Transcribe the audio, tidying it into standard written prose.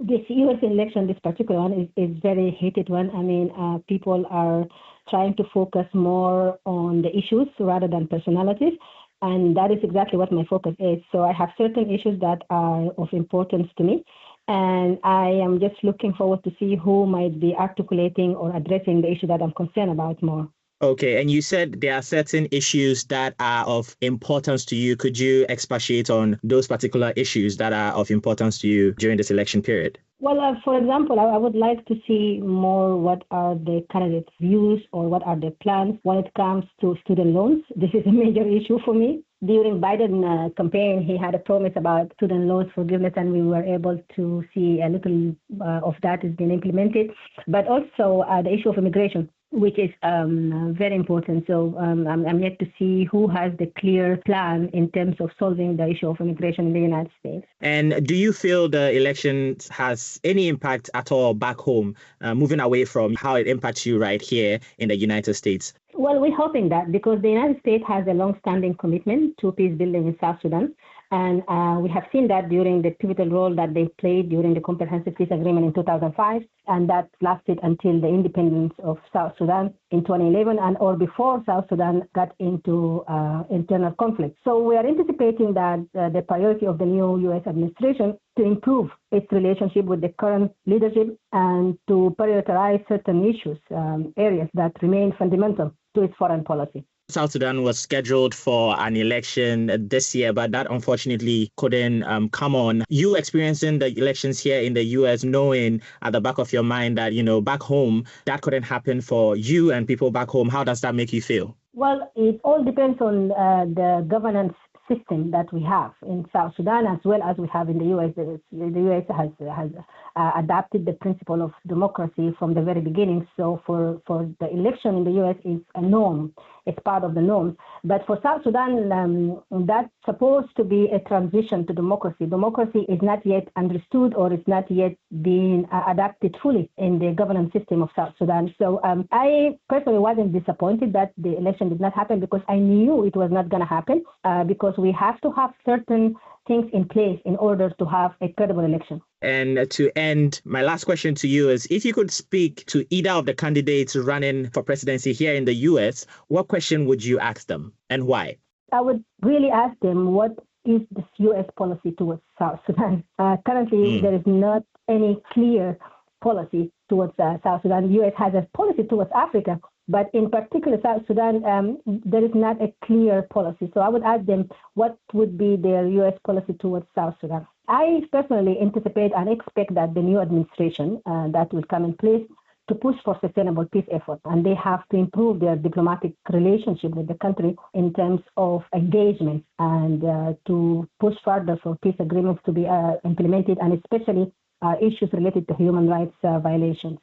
This U.S. election, this particular one, is very heated one. I mean, people are trying to focus more on the issues rather than personalities. And that is exactly what my focus is. So I have certain issues that are of importance to me. And I am just looking forward to see who might be articulating or addressing the issue that I'm concerned about more. Okay, and you said there are certain issues that are of importance to you. Could you expatiate on those particular issues that are of importance to you during this election period? Well, for example, I would like to see more what are the candidates' views or what are their plans when it comes to student loans. This is a major issue for me. During Biden campaign, he had a promise about student loans forgiveness, and we were able to see a little of that is being implemented. But also the issue of immigration, which is very important. So I'm yet to see who has the clear plan in terms of solving the issue of immigration in the United States. And do you feel the election has any impact at all back home, moving away from how it impacts you right here in the United States? Well, we're hoping that because the United States has a long-standing commitment to peace building in South Sudan. And we have seen that during the pivotal role that they played during the Comprehensive Peace Agreement in 2005, and that lasted until the independence of South Sudan in 2011, and or before South Sudan got into internal conflict. So we are anticipating that the priority of the new U.S. administration to improve its relationship with the current leadership and to prioritize certain issues, areas that remain fundamental to its foreign policy. South Sudan was scheduled for an election this year, but that unfortunately couldn't come on. You experiencing the elections here in the U.S., knowing at the back of your mind that, back home, that couldn't happen for you and people back home. How does that make you feel? Well, it all depends on the governance system that we have in South Sudan as well as we have in the U.S. The U.S. has adapted the principle of democracy from the very beginning. So for the election in the U.S. is a norm. It's part of the norm. But for South Sudan, that's supposed to be a transition to democracy. Democracy is not yet understood or is not yet being adapted fully in the governance system of South Sudan. So I personally wasn't disappointed that the election did not happen because I knew it was not going to happen because we have to have certain things in place in order to have a credible election. And to end, my last question to you is, if you could speak to either of the candidates running for presidency here in the U.S., what question would you ask them and why? I would really ask them, what is this U.S. policy towards South Sudan? Currently, there is not any clear policy towards South Sudan. The U.S. has a policy towards Africa, but in particular, South Sudan, there is not a clear policy. So I would ask them, what would be their U.S. policy towards South Sudan? I personally anticipate and expect that the new administration that will come in place to push for sustainable peace effort, and they have to improve their diplomatic relationship with the country in terms of engagement and to push further for peace agreements to be implemented, and especially issues related to human rights violations.